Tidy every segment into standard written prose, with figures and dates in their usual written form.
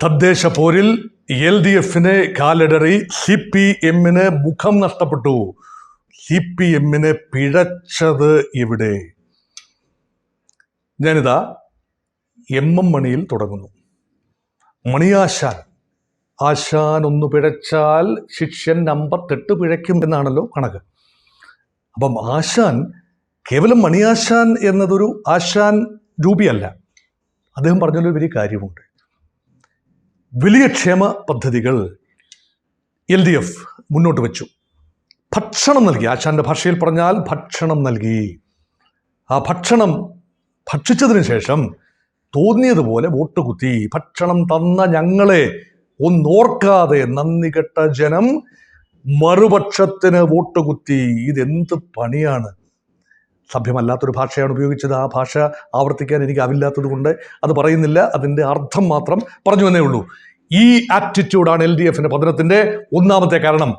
തദ്ദേശ പോരിൽ LDFിനെ കാലിടറി CPM മുഖം നഷ്ടപ്പെട്ടു. CPM പിഴച്ചത് ഇവിടെ. ഞാനിതാ MM മണിയിൽ തുടങ്ങുന്നു. ആശാൻ ഒന്ന് പിഴച്ചാൽ ശിഷ്യൻ 58 പിഴയ്ക്കും എന്നാണല്ലോ കണക്ക്. അപ്പം ആശാൻ കേവലം മണിയാശാൻ എന്നതൊരു ആശാൻ രൂപിയല്ല. അദ്ദേഹം പറഞ്ഞൊരു വലിയ കാര്യമുണ്ട്. വലിയ ക്ഷേമ പദ്ധതികൾ LDF മുന്നോട്ട് വെച്ചു. ഭക്ഷണം നൽകി. ആശാന്റെ ഭാഷയിൽ പറഞ്ഞാൽ ഭക്ഷണം നൽകി. ആ ഭക്ഷണം ഭക്ഷിച്ചതിന് ശേഷം തോന്നിയതുപോലെ വോട്ട് കുത്തി. ഭക്ഷണം തന്ന ഞങ്ങളെ ഒന്നോർക്കാതെ നന്ദി കെട്ട ജനം മറുപക്ഷത്തിന് വോട്ട് കുത്തി. ഇതെന്ത് പണിയാണ്? സഭ്യമല്ലാത്തൊരു ഭാഷയാണ് ഉപയോഗിച്ചത്. ആ ഭാഷ ആവർത്തിക്കാൻ എനിക്ക് ആവില്ലാത്തത് കൊണ്ട് അത് പറയുന്നില്ല. അതിൻ്റെ അർത്ഥം മാത്രം പറഞ്ഞു എന്നേ ഉള്ളൂ. ഈ ആറ്റിറ്റ്യൂഡാണ് LDFിൻ്റെ പതനത്തിൻ്റെ ഒന്നാമത്തെ കാരണം.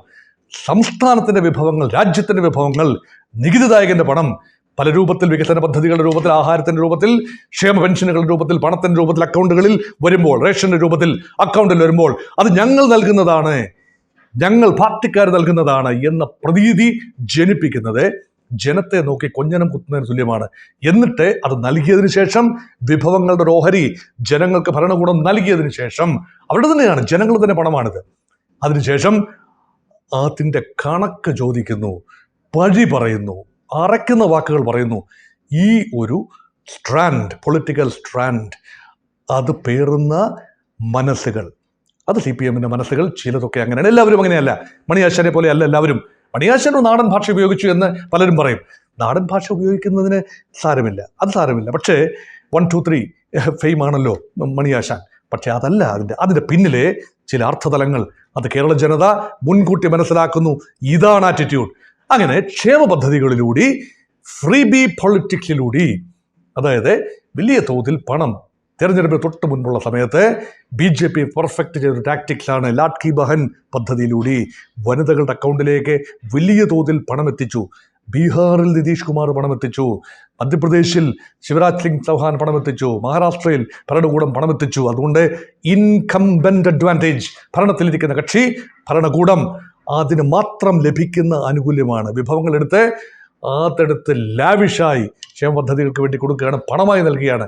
സംസ്ഥാനത്തിൻ്റെ വിഭവങ്ങൾ, രാജ്യത്തിൻ്റെ വിഭവങ്ങൾ, നികുതിദായകൻ്റെ പണം പല രൂപത്തിൽ, വികസന പദ്ധതികളുടെ രൂപത്തിൽ, ആഹാരത്തിൻ്റെ രൂപത്തിൽ, ക്ഷേമ പെൻഷനുകളുടെ രൂപത്തിൽ, പണത്തിൻ്റെ രൂപത്തിൽ അക്കൗണ്ടുകളിൽ വരുമ്പോൾ, റേഷൻ്റെ രൂപത്തിൽ അക്കൗണ്ടിൽ വരുമ്പോൾ അത് ഞങ്ങൾ നൽകുന്നതാണ്, ഞങ്ങൾ പാർട്ടിക്കാർ നൽകുന്നതാണ് എന്ന പ്രതീതി ജനിപ്പിക്കുന്നത് ജനത്തെ നോക്കി കൊഞ്ഞനം കുത്തുന്നതിന് തുല്യമാണ്. എന്നിട്ട് അത് നൽകിയതിനു ശേഷം വിഭവങ്ങളുടെ ഒരു ഓഹരി ജനങ്ങൾക്ക് ഭരണകൂടം നൽകിയതിനു ശേഷം, അവരുടെ തന്നെയാണ്, ജനങ്ങൾ തന്നെ പണമാണിത്. അതിനുശേഷം അതിൻ്റെ കണക്ക് ചോദിക്കുന്നു, പഴി പറയുന്നു, അറയ്ക്കുന്ന വാക്കുകൾ പറയുന്നു. ഈ ഒരു സ്ട്രാൻഡ്, പൊളിറ്റിക്കൽ സ്ട്രാൻഡ്, അത് പേറുന്ന മനസ്സുകൾ, അത് CPMൻ്റെ മനസ്സുകൾ. ചിലതൊക്കെ അങ്ങനെയാണ്, എല്ലാവരും അങ്ങനെയല്ല. മണിയാശാനെ പോലെ അല്ല എല്ലാവരും. മണിയാശാൻ നാടൻ ഭാഷ ഉപയോഗിച്ചു എന്ന് പലരും പറയും. നാടൻ ഭാഷ ഉപയോഗിക്കുന്നതിന് സാരമില്ല, അത് സാരമില്ല. പക്ഷേ 1, 2, 3 ഫെയിമാണല്ലോ മണിയാശാൻ. പക്ഷേ അതല്ല അതിൻ്റെ പിന്നിലെ ചില അർത്ഥതലങ്ങൾ. അത് കേരള ജനത മുൻകൂട്ടി മനസ്സിലാക്കുന്നു. ഇതാണ് ആറ്റിറ്റ്യൂഡ്. അങ്ങനെ ക്ഷേമ പദ്ധതികളിലൂടെ, ഫ്രീ ബി പൊളിറ്റിക്സിലൂടെ, അതായത് വലിയ തോതിൽ പണം തെരഞ്ഞെടുപ്പിന് തൊട്ട് മുൻപുള്ള സമയത്ത് BJP പെർഫെക്റ്റ് ചെയ്തൊരു ടാക്ടിക്സാണ് ലാഡ്കി ബഹൻ പദ്ധതിയിലൂടെ വനിതകളുടെ അക്കൗണ്ടിലേക്ക് വലിയ തോതിൽ പണം എത്തിച്ചു. ബീഹാറിൽ നിതീഷ് കുമാർ പണം എത്തിച്ചു, മധ്യപ്രദേശിൽ ശിവരാജ് സിംഗ് ചൗഹാൻ പണം എത്തിച്ചു, മഹാരാഷ്ട്രയിൽ ഭരണകൂടം പണം എത്തിച്ചു. അതുകൊണ്ട് ഇൻകംബന്റ് അഡ്വാൻറ്റേജ്, ഭരണത്തിലിരിക്കുന്ന കക്ഷി, ഭരണകൂടം, അതിന് മാത്രം ലഭിക്കുന്ന ആനുകൂല്യമാണ്. വിഭവങ്ങൾ എടുത്ത് അതെടുത്ത് ലാവിഷായി ക്ഷേമ പദ്ധതികൾക്ക് വേണ്ടി കൊടുക്കുകയാണ്, പണമായി നൽകുകയാണ്.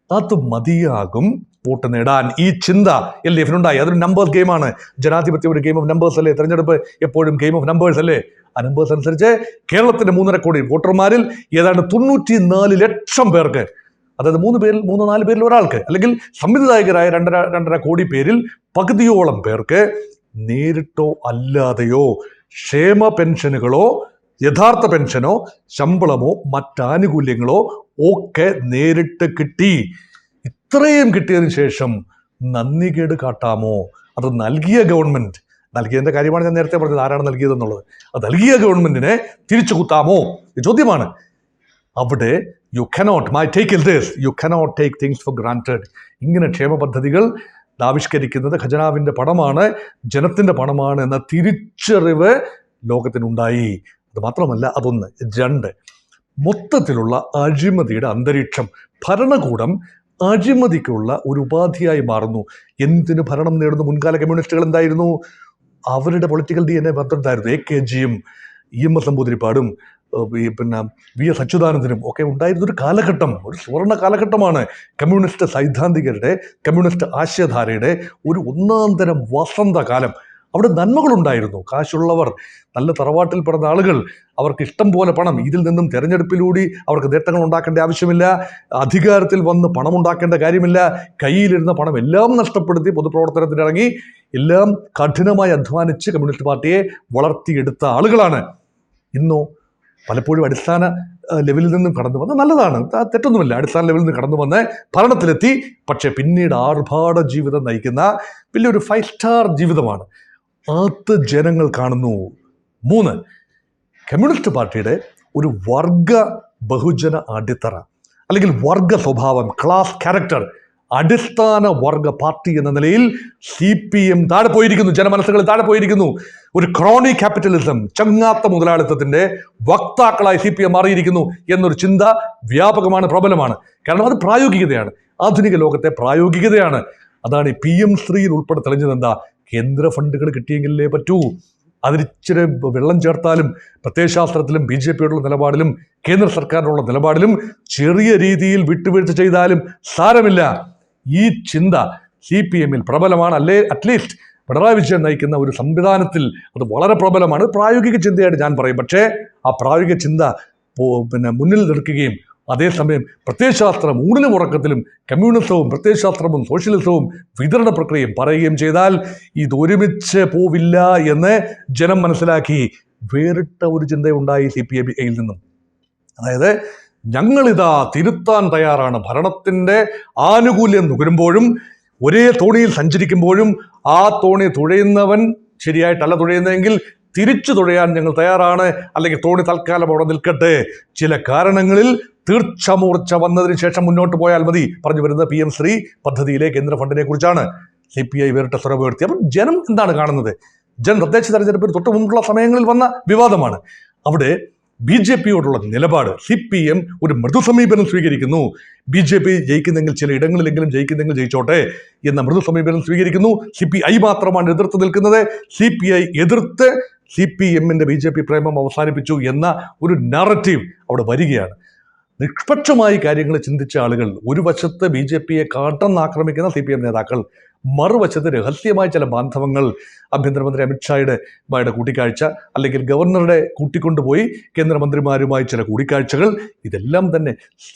അത് മതിയാകും വോട്ട് നേടാൻ. ഈ ചിന്ത LDFിനുണ്ടായി. അതൊരു നമ്പേഴ്സ് ഗെയിമാണ്. ജനാധിപത്യം ഒരു ഗെയിം ഓഫ് നമ്പേഴ്സ് അല്ലേ? തെരഞ്ഞെടുപ്പ് എപ്പോഴും ഗെയിം ഓഫ് നമ്പേഴ്സ് അല്ലേ? ആ നമ്പേഴ്സ് അനുസരിച്ച് കേരളത്തിൻ്റെ 3.5 കോടി വോട്ടർമാരിൽ ഏതാണ്ട് 94 ലക്ഷം പേർക്ക്, അതായത് 3-4 പേരിൽ ഒരാൾക്ക്, അല്ലെങ്കിൽ സംവിധായകരായ 2.5 കോടി പേരിൽ പകുതിയോളം പേർക്ക് നേരിട്ടോ അല്ലാതെയോ ക്ഷേമ പെൻഷനുകളോ, യഥാർത്ഥ പെൻഷനോ, ശമ്പളമോ, മറ്റാനുകൂല്യങ്ങളോ ഒക്കെ നേരിട്ട് കിട്ടി. ഇത്രയും കിട്ടിയതിന് ശേഷം നന്ദികേട് കാട്ടാമോ? അത് നൽകിയ ഗവൺമെന്റ്, നൽകിയതിൻ്റെ കാര്യമാണ് ഞാൻ നേരത്തെ പറഞ്ഞത്, ആരാണ് നൽകിയതെന്നുള്ളത്. അത് നൽകിയ ഗവൺമെന്റിനെ തിരിച്ചു കുത്താമോ? ചോദ്യമാണ്. അവിടെ you cannot take things for granted. ഇങ്ങനെ ക്ഷേമ പദ്ധതികൾ ആവിഷ്കരിക്കുന്നത് ഖജനാവിൻ്റെ പണമാണ്, ജനത്തിൻ്റെ പണമാണ് എന്ന തിരിച്ചറിവ് ലോകത്തിനുണ്ടായി. അത് മാത്രമല്ല, അതൊന്ന്. 2, മൊത്തത്തിലുള്ള അഴിമതിയുടെ അന്തരീക്ഷം. ഭരണകൂടം അഴിമതിക്കുള്ള ഒരു ഉപാധിയായി മാറുന്നു. എന്തിനു ഭരണം നേടുന്നു? മുൻകാല കമ്മ്യൂണിസ്റ്റുകൾ എന്തായിരുന്നു? അവരുടെ പൊളിറ്റിക്കൽ DNA ഭദ്രതായിരുന്നു. AKGയും EMS നമ്പൂതിരിപ്പാടും VS അച്യുതാനന്ദനും ഒക്കെ ഉണ്ടായിരുന്നൊരു കാലഘട്ടം, ഒരു സുവർണ കാലഘട്ടമാണ്. കമ്മ്യൂണിസ്റ്റ് സൈദ്ധാന്തികരുടെ, കമ്മ്യൂണിസ്റ്റ് ആശയധാരയുടെ ഒരു ഒന്നാന്തരം വസന്തകാലം. അവിടെ നന്മകളുണ്ടായിരുന്നു. കാശുള്ളവർ, നല്ല തറവാട്ടിൽ പിറന്ന ആളുകൾ, അവർക്ക് ഇഷ്ടം പോലെ പണം. ഇതിൽ നിന്നും തെരഞ്ഞെടുപ്പിലൂടെ അവർക്ക് നേട്ടങ്ങൾ ഉണ്ടാക്കേണ്ട ആവശ്യമില്ല. അധികാരത്തിൽ വന്ന് പണം ഉണ്ടാക്കേണ്ട കാര്യമില്ല. കയ്യിലിരുന്ന പണം എല്ലാം നഷ്ടപ്പെടുത്തി പൊതുപ്രവർത്തനത്തിനിറങ്ങി എല്ലാം കഠിനമായി അധ്വാനിച്ച് കമ്മ്യൂണിസ്റ്റ് പാർട്ടിയെ വളർത്തിയെടുത്ത ആളുകളാണ്. ഇന്നോ പലപ്പോഴും അടിസ്ഥാന ലെവലിൽ നിന്നും കടന്നു വന്ന്, നല്ലതാണ്, തെറ്റൊന്നുമില്ല, അടിസ്ഥാന ലെവലിൽ നിന്ന് കടന്നു വന്ന് ഭരണത്തിലെത്തി. പക്ഷേ പിന്നീട് ആർഭാട ജീവിതം നയിക്കുന്ന വലിയൊരു 5 സ്റ്റാർ ജീവിതമാണ്. അത് ജനങ്ങൾ കാണുന്നു. 3, കമ്മ്യൂണിസ്റ്റ് പാർട്ടിയുടെ ഒരു വർഗ ബഹുജന അടിത്തറ, അല്ലെങ്കിൽ വർഗ സ്വഭാവം, ക്ലാസ് ക്യാരക്ടർ, അടിസ്ഥാന വർഗ പാർട്ടി എന്ന നിലയിൽ CPM താഴെ പോയിരിക്കുന്നു, ജനമനസ്സുകളിൽ താഴെ പോയിരിക്കുന്നു. ഒരു ക്രോണി ക്യാപിറ്റലിസം, ചങ്ങാത്ത മുതലാളിത്തത്തിന്റെ വക്താക്കളായി CPM മാറിയിരിക്കുന്നു എന്നൊരു ചിന്ത വ്യാപകമാണ്, പ്രബലമാണ്. കാരണം അത് പ്രായോഗികതയാണ്, ആധുനിക ലോകത്തെ പ്രായോഗികതയാണ്. അതാണ് ഈ PM3 ഉൾപ്പെടെ തെളിഞ്ഞത്. എന്താ? കേന്ദ്ര ഫണ്ടുകൾ കിട്ടിയെങ്കിലേ പറ്റൂ. അതിരിച്ചിരി വെള്ളം ചേർത്താലും പ്രത്യയശാസ്ത്രത്തിലും BJPയോടുള്ള നിലപാടിലും കേന്ദ്ര സർക്കാരിനുള്ള നിലപാടിലും ചെറിയ രീതിയിൽ വിട്ടുവീഴ്ച ചെയ്താലും സാരമില്ല. ഈ ചിന്ത CPMൽ പ്രബലമാണ്. അറ്റ്ലീസ്റ്റ് പിണറായി വിജയൻ നയിക്കുന്ന ഒരു സംവിധാനത്തിൽ അത് വളരെ പ്രബലമാണ്. പ്രായോഗിക ചിന്തയായിട്ട് ഞാൻ പറയും. പക്ഷേ ആ പ്രായോഗിക ചിന്ത മുന്നിൽ നിൽക്കുകയും അതേസമയം പ്രത്യയശാസ്ത്രം ഊണിലും ഉറക്കത്തിലും കമ്മ്യൂണിസവും പ്രത്യയശാസ്ത്രവും സോഷ്യലിസവും വിതരണ പ്രക്രിയയും പറയുകയും ചെയ്താൽ ഇതൊരുമിച്ച് പോവില്ല എന്ന് ജനം മനസ്സിലാക്കി വേറിട്ട ഒരു ചിന്തയുണ്ടായി CPIയിൽ നിന്നും. അതായത് ഞങ്ങളിതാ തിരുത്താൻ തയ്യാറാണ്. ഭരണത്തിൻ്റെ ആനുകൂല്യം നുകരുമ്പോഴും ഒരേ തോണിയിൽ സഞ്ചരിക്കുമ്പോഴും ആ തോണി തുഴയുന്നവൻ ശരിയായിട്ടല്ല തുഴയുന്നതെങ്കിൽ തിരിച്ചു തുഴയാൻ ഞങ്ങൾ തയ്യാറാണ്. അല്ലെങ്കിൽ തോണി തൽക്കാലം അവിടെ നിൽക്കട്ടെ. ചില കാരണങ്ങളിൽ തീർച്ചമൂർച്ച വന്നതിന് ശേഷം മുന്നോട്ട് പോയാൽ മതി. പറഞ്ഞു വരുന്നത് PM3 പദ്ധതിയിലെ കേന്ദ്ര ഫണ്ടിനെ കുറിച്ചാണ്. CPI വേറിട്ട സ്വരം ഉയർത്തി. അപ്പം ജനം എന്താണ് കാണുന്നത്? ജനം തദ്ദേശ തെരഞ്ഞെടുപ്പിന് തൊട്ട് മുമ്പുള്ള സമയങ്ങളിൽ വന്ന വിവാദമാണ്. അവിടെ BJPയോടുള്ള നിലപാട് CPM ഒരു മൃദു സമീപനം സ്വീകരിക്കുന്നു. BJP ജയിക്കുന്നെങ്കിൽ ചില ഇടങ്ങളിലെങ്കിലും ജയിക്കുന്നെങ്കിൽ ജയിച്ചോട്ടെ എന്ന മൃദു സമീപനം സ്വീകരിക്കുന്നു. CPI മാത്രമാണ് എതിർത്ത് നിൽക്കുന്നത്. CPI എതിർത്ത് CPMന്റെ BJP പ്രേമം അവസാനിപ്പിച്ചു എന്ന ഒരു നറേറ്റീവ് അവിടെ വരികയാണ്. നിഷ്പക്ഷമായി കാര്യങ്ങൾ ചിന്തിച്ച ആളുകൾ ഒരു വശത്ത് BJPയെ കാട്ടന്നാക്രമിക്കുന്ന CPM നേതാക്കൾ, മറുവശത്ത് രഹസ്യമായ ചില ബാന്ധവങ്ങൾ, ആഭ്യന്തരമന്ത്രി അമിത്ഷായുടെ കൂട്ടിക്കാഴ്ച, അല്ലെങ്കിൽ ഗവർണറുടെ കൂട്ടിക്കൊണ്ടുപോയി കേന്ദ്രമന്ത്രിമാരുമായി ചില കൂടിക്കാഴ്ചകൾ, ഇതെല്ലാം തന്നെ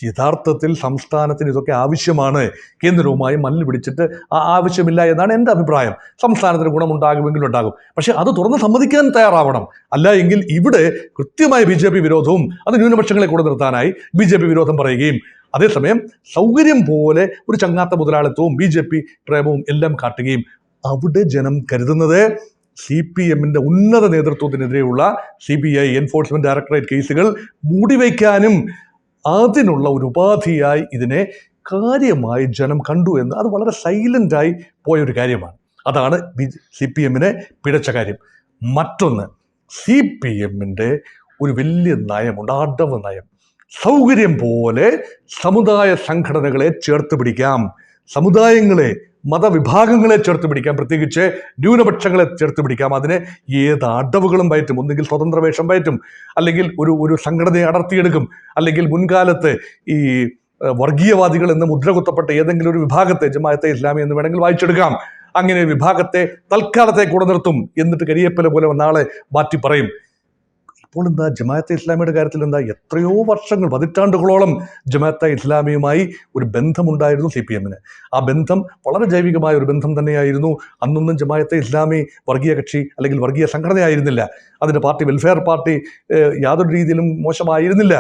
യഥാർത്ഥത്തിൽ സംസ്ഥാനത്തിന് ഇതൊക്കെ ആവശ്യമാണ്. കേന്ദ്രവുമായി മല്ല് പിടിച്ചിട്ട് ആവശ്യമില്ല എന്നാണ് എൻ്റെ അഭിപ്രായം. സംസ്ഥാനത്തിന് ഗുണമുണ്ടാകുമെങ്കിലും ഉണ്ടാകും. പക്ഷെ അത് തുറന്ന് സമ്മതിക്കാൻ തയ്യാറാവണം. അല്ല എങ്കിൽ ഇവിടെ കൃത്യമായ BJP വിരോധവും അത് ന്യൂനപക്ഷങ്ങളെ കൂടെ നിർത്താനായി BJP വിരോധം പറയുകയും അതേസമയം സൗകര്യം പോലെ ഒരു ചങ്ങാത്ത മുതലാളിത്തവും BJP പ്രേമവും എല്ലാം കാട്ടുകയും അവിടെ ജനം കരുതുന്നത് CPMന്റെ ഉന്നത നേതൃത്വത്തിനെതിരെയുള്ള CBI എൻഫോഴ്സ്മെന്റ് ഡയറക്ടറേറ്റ് കേസുകൾ മൂടിവയ്ക്കാനും അതിനുള്ള ഒരു ഉപാധിയായി ഇതിനെ കാര്യമായി ജനം കണ്ടു എന്ന്. അത് വളരെ സൈലൻ്റായി പോയൊരു കാര്യമാണ്. അതാണ് CPMനെ പിഴച്ച കാര്യം. മറ്റൊന്ന്, CPMന്റെ ഒരു വലിയ നയമുണ്ട്, അടവ് നയം. സൗകര്യം പോലെ സമുദായ സംഘടനകളെ ചേർത്ത് പിടിക്കാം, സമുദായങ്ങളെ മതവിഭാഗങ്ങളെ ചേർത്ത് പിടിക്കാം, പ്രത്യേകിച്ച് ന്യൂനപക്ഷങ്ങളെ ചേർത്ത് പിടിക്കാം. അതിന് ഏത് അടവുകളും പയറ്റും. ഒന്നുകിൽ സ്വതന്ത്ര വേഷം പയറ്റും, അല്ലെങ്കിൽ ഒരു സംഘടനയെ അടർത്തിയെടുക്കും, അല്ലെങ്കിൽ മുൻകാലത്ത് ഈ വർഗീയവാദികൾ എന്ന് മുദ്രകുത്തപ്പെട്ട ഏതെങ്കിലും ഒരു വിഭാഗത്തെ, ജമാഅത്തെ ഇസ്ലാമി എന്ന് വേണമെങ്കിൽ വായിച്ചെടുക്കാം, അങ്ങനെ വിഭാഗത്തെ തൽക്കാലത്തെ കൂടെ നിർത്തും. എന്നിട്ട് കരിയപ്പല പോലെ നാളെ മാറ്റി പറയും. ഇപ്പോൾ എന്താ ജമാഅത്തെ ഇസ്ലാമിയുടെ കാര്യത്തിൽ എന്താ? എത്രയോ വർഷങ്ങൾ, പതിറ്റാണ്ടുകളോളം ജമാഅത്തെ ഇസ്ലാമിയുമായി ഒരു ബന്ധമുണ്ടായിരുന്നു CPMന്. ആ ബന്ധം വളരെ ജൈവികമായ ഒരു ബന്ധം തന്നെയായിരുന്നു. അന്നൊന്നും ജമാഅത്തെ ഇസ്ലാമി വർഗീയ കക്ഷി അല്ലെങ്കിൽ വർഗീയ സംഘടനയായിരുന്നില്ല. അതിൻ്റെ പാർട്ടി വെൽഫെയർ പാർട്ടി യാതൊരു രീതിയിലും മോശമായിരുന്നില്ല.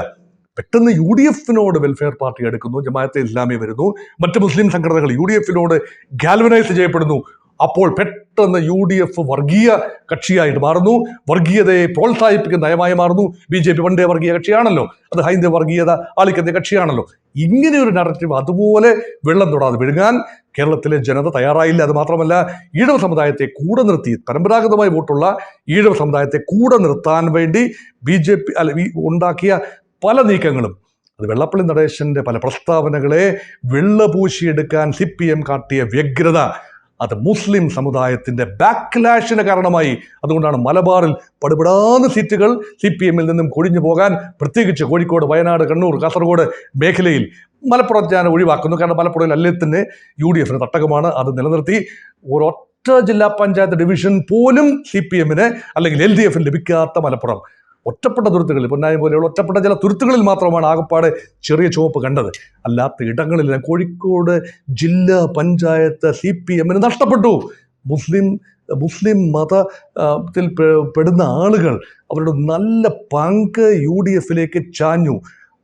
പെട്ടെന്ന് UDFനോട് വെൽഫെയർ പാർട്ടി എടുക്കുന്നു, ജമാഅത്തെ ഇസ്ലാമി വരുന്നു, മറ്റ് മുസ്ലിം സംഘടനകൾ UDFനോട് ഗാൽവനൈസ് ചെയ്യപ്പെടുന്നു. അപ്പോൾ പെട്ടെന്ന് UDF വർഗീയ കക്ഷിയായിട്ട് മാറുന്നു, വർഗീയതയെ പ്രോത്സാഹിപ്പിക്കുന്ന നയമായി മാറുന്നു. BJP പണ്ടേ വർഗീയ കക്ഷിയാണല്ലോ, അത് ഹൈന്ദവ വർഗീയത ആളിക്കത്തിയ കക്ഷിയാണല്ലോ. ഇങ്ങനെയൊരു നറേറ്റീവ് അതുപോലെ വെള്ളം തൊടാതെ വിഴുങ്ങാൻ കേരളത്തിലെ ജനത തയ്യാറായില്ല. അത് മാത്രമല്ല, ഈഴവ സമുദായത്തെ കൂടെ നിർത്തി, പരമ്പരാഗതമായി വോട്ടുള്ള ഈഴവ സമുദായത്തെ കൂടെ നിർത്താൻ വേണ്ടി BJP ഉണ്ടാക്കിയ പല നീക്കങ്ങളും, അത് വെള്ളാപ്പള്ളി നടേശന്റെ പല പ്രസ്താവനകളെ വെള്ളപൂശിയെടുക്കാൻ CPM കാട്ടിയ വ്യഗ്രത, അത് മുസ്ലിം സമുദായത്തിൻ്റെ ബാക്ക്ലാഷിന് കാരണമായി. അതുകൊണ്ടാണ് മലബാറിൽ പടുപടാന്ന് സീറ്റുകൾ CPMൽ നിന്നും കൊഴിഞ്ഞു പോകാൻ, പ്രത്യേകിച്ച് കോഴിക്കോട്, വയനാട്, കണ്ണൂർ, കാസർഗോഡ് മേഖലയിൽ. മലപ്പുറം ഞാൻ ഒഴിവാക്കുന്നു, കാരണം മലപ്പുറയിൽ അല്ലേ തന്നെ UDFന് തട്ടകമാണ്. അത് നിലനിർത്തി ഒരൊറ്റ ജില്ലാ പഞ്ചായത്ത് ഡിവിഷൻ പോലും CPMന് അല്ലെങ്കിൽ LDFന് ലഭിക്കാത്ത മലപ്പുറം, ഒറ്റപ്പെട്ട തുരുത്തുകളിൽ, പൊന്നാനി പോലെയുള്ള ഒറ്റപ്പെട്ട ചില തുരുത്തുകളിൽ മാത്രമാണ് ആകപ്പാടെ ചെറിയ ചുവപ്പ് കണ്ടത്. അല്ലാത്ത ഇടങ്ങളിൽ കോഴിക്കോട് ജില്ലാ പഞ്ചായത്ത് CPMന് നഷ്ടപ്പെട്ടു. മുസ്ലിം മതത്തിൽ പെടുന്ന ആളുകൾ അവരുടെ നല്ല പങ്ക് UDFലേക്ക് ചാഞ്ഞു.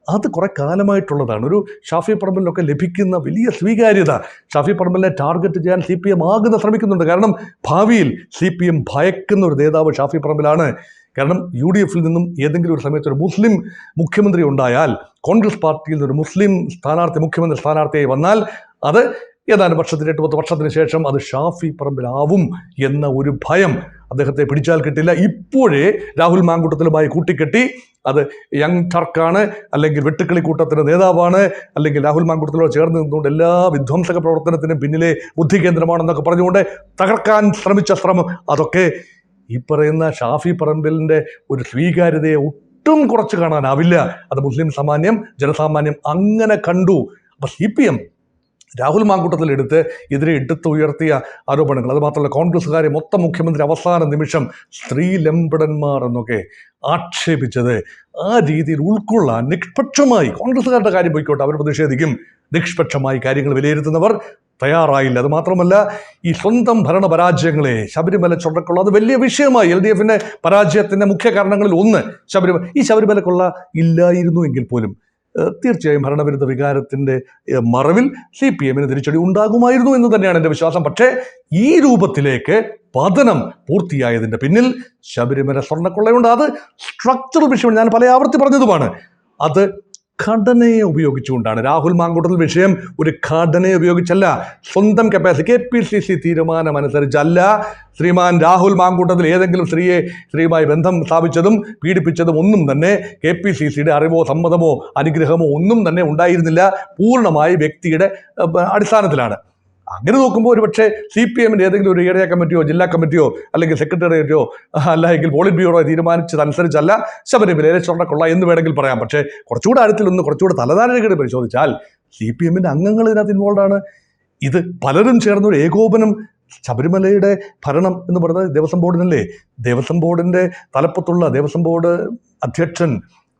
അത് കുറെ കാലമായിട്ടുള്ളതാണ്. ഒരു ഷാഫി പറമ്പലിനൊക്കെ ലഭിക്കുന്ന വലിയ സ്വീകാര്യത, ഷാഫി പറമ്പലിനെ ടാർഗറ്റ് ചെയ്യാൻ CPM ആകുന്ന ശ്രമിക്കുന്നുണ്ട്. കാരണം ഭാവിയിൽ CPM ഭയക്കുന്ന ഒരു നേതാവ് ഷാഫി പറമ്പലാണ്. കാരണം UDFൽ നിന്നും ഏതെങ്കിലും ഒരു സമയത്ത് ഒരു മുസ്ലിം മുഖ്യമന്ത്രി ഉണ്ടായാൽ, കോൺഗ്രസ് പാർട്ടിയിൽ നിന്നൊരു മുസ്ലിം സ്ഥാനാർത്ഥി മുഖ്യമന്ത്രി സ്ഥാനാർത്ഥിയായി വന്നാൽ അത് ഏതാനും വർഷത്തിന് 8-10 വർഷത്തിന് ശേഷം അത് ഷാഫി പറമ്പിലാവും എന്ന ഒരു ഭയം അദ്ദേഹത്തെ പിടിച്ചാൽ കിട്ടില്ല. ഇപ്പോഴേ രാഹുൽ മാങ്കൂട്ടത്തിലുമായി കൂട്ടിക്കെട്ടി അത് യങ് ടർക്കാണ്, അല്ലെങ്കിൽ വെട്ടുക്കിളി കൂട്ടത്തിൻ്റെ നേതാവാണ്, അല്ലെങ്കിൽ രാഹുൽ മാങ്കൂട്ടത്തിലോട് ചേർന്ന് നിന്നുകൊണ്ട് എല്ലാ വിധ്വംസക പ്രവർത്തനത്തിനും പിന്നിലെ ബുദ്ധി കേന്ദ്രമാണെന്നൊക്കെ പറഞ്ഞുകൊണ്ട് തകർക്കാൻ ശ്രമിച്ച ശ്രമം, അതൊക്കെ ഈ പറയുന്ന ഷാഫി പറമ്പിലിൻ്റെ ഒരു സ്വീകാര്യതയെ ഒട്ടും കുറച്ച് കാണാനാവില്ല. അത് മുസ്ലിം ജനസാമാന്യം അങ്ങനെ കണ്ടു. അപ്പം CPM രാഹുൽ മാങ്കൂട്ടത്തിലെടുത്ത് എടുത്ത് ഉയർത്തിയ ആരോപണങ്ങൾ, അത് മാത്രമല്ല കോൺഗ്രസ്സുകാരെ മൊത്തം മുഖ്യമന്ത്രി അവസാന നിമിഷം സ്ത്രീലമ്പടന്മാർ എന്നൊക്കെ ആക്ഷേപിച്ചത് ആ രീതിയിൽ ഉൾക്കൊള്ളാൻ നിഷ്പക്ഷമായി, കോൺഗ്രസ്സുകാരുടെ കാര്യം പോയിക്കോട്ടെ, അവർ പ്രതിഷേധിക്കും, നിഷ്പക്ഷമായി കാര്യങ്ങൾ വിലയിരുത്തുന്നവർ തയ്യാറായില്ല. അത് മാത്രമല്ല, ഈ സ്വന്തം ഭരണപരാജയങ്ങളെ ശബരിമല ചൊടക്കുള്ള അത് വലിയ വിഷയമായി. LDFിൻ്റെ പരാജയത്തിൻ്റെ മുഖ്യ കാരണങ്ങളിൽ ഒന്ന് ശബരിമലക്കുള്ള ഇല്ലായിരുന്നു എങ്കിൽ പോലും തീർച്ചയായും ഭരണവിരുദ്ധ വികാരത്തിൻ്റെ മറവിൽ CPMന് തിരിച്ചടി ഉണ്ടാകുമായിരുന്നു എന്ന് തന്നെയാണ് എൻ്റെ വിശ്വാസം. പക്ഷേ ഈ രൂപത്തിലേക്ക് പതനം പൂർത്തിയായതിൻ്റെ പിന്നിൽ ശബരിമല സ്വർണ്ണക്കൊള്ളയുണ്ട്. അത് സ്ട്രക്ചറൽ വിഷയമാണ്, ഞാൻ പല ആവർത്തി പറഞ്ഞതുമാണ്. അത് ഘടനയെ ഉപയോഗിച്ചുകൊണ്ടാണ്. രാഹുൽ മാങ്കൂട്ടത്തിൽ വിഷയം ഒരു ഘടനയെ ഉപയോഗിച്ചല്ല, സ്വന്തം കപ്പാസിറ്റി KPCC തീരുമാനമനുസരിച്ചല്ല ശ്രീമാൻ രാഹുൽ മാങ്കൂട്ടത്തിൽ ഏതെങ്കിലും സ്ത്രീയുമായി ബന്ധം സ്ഥാപിച്ചതും പീഡിപ്പിച്ചതും ഒന്നും തന്നെ KPCCയുടെ അറിവോ സമ്മതമോ അനുഗ്രഹമോ ഒന്നും തന്നെ ഉണ്ടായിരുന്നില്ല. പൂർണ്ണമായി വ്യക്തിയുടെ അടിസ്ഥാനത്തിലാണ്. അങ്ങനെ നോക്കുമ്പോൾ ഒരുപക്ഷെ CPMൻ്റെ ഏതെങ്കിലും ഒരു ഏരിയ കമ്മിറ്റിയോ ജില്ലാ കമ്മിറ്റിയോ അല്ലെങ്കിൽ സെക്രട്ടേറിയറ്റോ അല്ലെങ്കിൽ പോളിറ്റ് ബ്യൂറോ തീരുമാനിച്ചതനുസരിച്ചല്ല ശബരിമലയിലെ സ്വർണ്ണക്കൊള്ള എന്ന് വേണമെങ്കിൽ പറയാം. പക്ഷേ കുറച്ചുകൂടെ ആഴത്തിലൊന്ന് കുറച്ചുകൂടെ തലധാരകേട് പരിശോധിച്ചാൽ CPMൻ്റെ അംഗങ്ങൾ ഇതിനകത്ത് ഇൻവോൾവാണ്. ഇത് പലരും ചേർന്നൊരു ഏകോപനം. ശബരിമലയുടെ ഭരണം എന്ന് പറയുന്നത് ദേവസ്വം ബോർഡിനല്ലേ, ദേവസ്വം ബോർഡിൻ്റെ തലപ്പത്തുള്ള ദേവസ്വം ബോർഡ് അധ്യക്ഷൻ,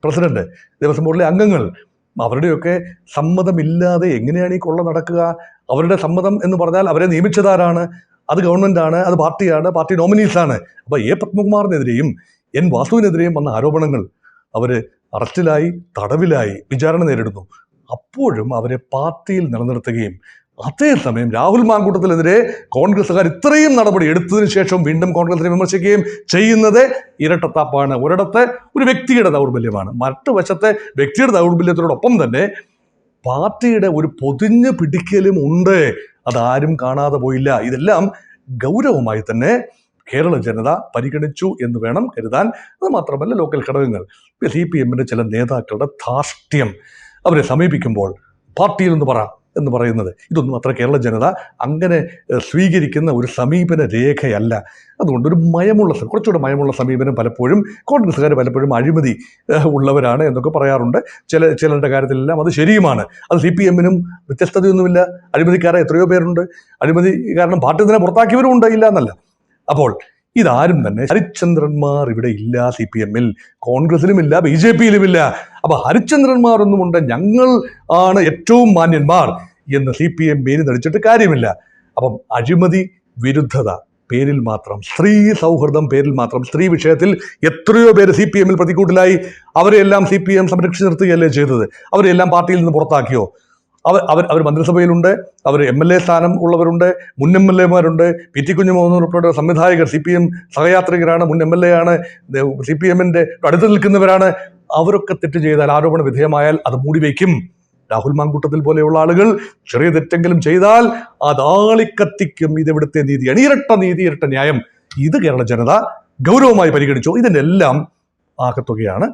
പ്രസിഡന്റ്, ദേവസ്വം ബോർഡിലെ അംഗങ്ങൾ, അവരുടെയൊക്കെ സമ്മതമില്ലാതെ എങ്ങനെയാണ് ഈ കൊള്ള നടക്കുക? അവരുടെ സമ്മതം എന്ന് പറഞ്ഞാൽ അവരെ നിയമിച്ചതാരാണ്? അത് ഗവൺമെൻറ്റാണ്, അത് പാർട്ടിയാണ്, പാർട്ടി നോമിനീസാണ്. അപ്പോൾ പത്മകുമാറിനെതിരെയും വാസുവിനെതിരെയും വന്ന ആരോപണങ്ങൾ, അവർ അറസ്റ്റിലായി, തടവിലായി, വിചാരണ നേരിടുന്നു. അപ്പോഴും അവരെ പാർട്ടിയിൽ നിലനിർത്തുകയും അതേസമയം രാഹുൽ മാങ്കൂട്ടത്തിനെതിരെ കോൺഗ്രസ്സുകാർ ഇത്രയും നടപടി എടുത്തതിന് ശേഷം വീണ്ടും കോൺഗ്രസിനെ വിമർശിക്കുകയും ചെയ്യുന്നത് ഇരട്ടത്താപ്പാണ്. ഒരിടത്ത് ഒരു വ്യക്തിയുടെ ദൗർബല്യമാണ്, മറ്റു വശത്തെ വ്യക്തിയുടെ ദൗർബല്യത്തിനോടൊപ്പം തന്നെ പാർട്ടിയുടെ ഒരു പൊതിഞ്ഞ് പിടിക്കലും ഉണ്ട്. അതാരും കാണാതെ പോയില്ല. ഇതെല്ലാം ഗൗരവമായി തന്നെ കേരള ജനത പരിഗണിച്ചു എന്ന് വേണം കരുതാൻ. അത് മാത്രമല്ല, ലോക്കൽ ഘടകങ്ങൾ, CPMൻ്റെ ചില നേതാക്കളുടെ ധാർഷ്ട്യം, അവരെ സമീപിക്കുമ്പോൾ പാർട്ടിയിൽ എന്ന് പറയുന്നത് ഇതൊന്നും അത്ര കേരള ജനത അങ്ങനെ സ്വീകരിക്കുന്ന ഒരു സമീപന രേഖയല്ല. അതുകൊണ്ട് കുറച്ചുകൂടെ മയമുള്ള സമീപനം പലപ്പോഴും കോൺഗ്രസ്സുകാർ പലപ്പോഴും അഴിമതി ഉള്ളവരാണ് എന്നൊക്കെ പറയാറുണ്ട്. ചിലരുടെ കാര്യത്തിലെല്ലാം അത് ശരിയുമാണ്. അത് CPMനും വ്യത്യസ്തതയൊന്നുമില്ല. അഴിമതിക്കാരെ എത്രയോ പേരുണ്ട്. അഴിമതി കാരണം പാർട്ടി തന്നെ പുറത്താക്കിയവരും ഉണ്ട്, ഇല്ല എന്നല്ല. അപ്പോൾ ഇതാരും തന്നെ ഹരിശ്ചന്ദ്രന്മാർ ഇവിടെ ഇല്ല. CPMൽ, കോൺഗ്രസിലുമില്ല, BJPയിലുമില്ല. അപ്പോൾ ഹരിശ്ചന്ദ്രന്മാരൊന്നുമുണ്ട്, ഞങ്ങൾ ആണ് ഏറ്റവും മാന്യന്മാർ എന്ന് CPM പേര് നടിച്ചിട്ട് കാര്യമില്ല. അപ്പം അഴിമതി വിരുദ്ധത പേരിൽ മാത്രം, സ്ത്രീ സൗഹൃദം പേരിൽ മാത്രം, സ്ത്രീ വിഷയത്തിൽ എത്രയോ പേര് CPMൽ പ്രതിക്കൂട്ടിലായി. അവരെല്ലാം CPM സംരക്ഷിച്ച് നിർത്തുകയല്ലേ ചെയ്തത്? അവരെല്ലാം പാർട്ടിയിൽ നിന്ന് പുറത്താക്കിയോ? അവർ മന്ത്രിസഭയിലുണ്ട്, അവർ MLA സ്ഥാനം ഉള്ളവരുണ്ട്, മുൻ MLAമാരുണ്ട്. PT കുഞ്ഞുമോഹൻ ഉൾപ്പെടെ സംവിധായകർ CPM സഹയാത്രികരാണ്, മുൻ MLA ആണ്, CPMൻ്റെ അടുത്ത് നിൽക്കുന്നവരാണ്. അവരൊക്കെ തെറ്റ് ചെയ്താൽ, ആരോപണ വിധേയമായാൽ അത് മൂടിവെക്കും. രാഹുൽ മാങ്കൂട്ടത്തിൽ പോലെയുള്ള ആളുകൾ ചെറിയ തെറ്റെങ്കിലും ചെയ്താൽ അത് ആളിക്കത്തിക്കും. ഇതെവിടുത്തെ നീതിയാണ്? ഇരട്ട നീതി, ഇരട്ട ന്യായം. ഇത് കേരള ജനത ഗൗരവമായി പരിഗണിച്ചു. ഇതിൻ്റെ എല്ലാം ആകത്തുകയാണ്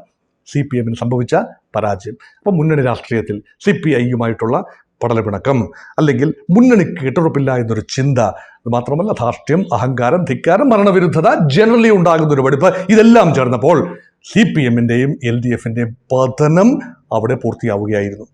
CPMന് സംഭവിച്ച പരാജയം. അപ്പം മുന്നണി രാഷ്ട്രീയത്തിൽ CPIയുമായിട്ടുള്ള പടലപിണക്കം, അല്ലെങ്കിൽ മുന്നണിക്ക് കെട്ടുറപ്പില്ല എന്നൊരു ചിന്ത, അത് മാത്രമല്ല ധാർഷ്ട്യം, അഹങ്കാരം, ധിക്കാരം, ഭരണവിരുദ്ധത, ജനറലി ഉണ്ടാകുന്നൊരു വെടിപ്പ്, ഇതെല്ലാം ചേർന്നപ്പോൾ CPMൻ്റെയും LDFൻ്റെയും പതനം അവിടെ പൂർത്തിയാവുകയായിരുന്നു.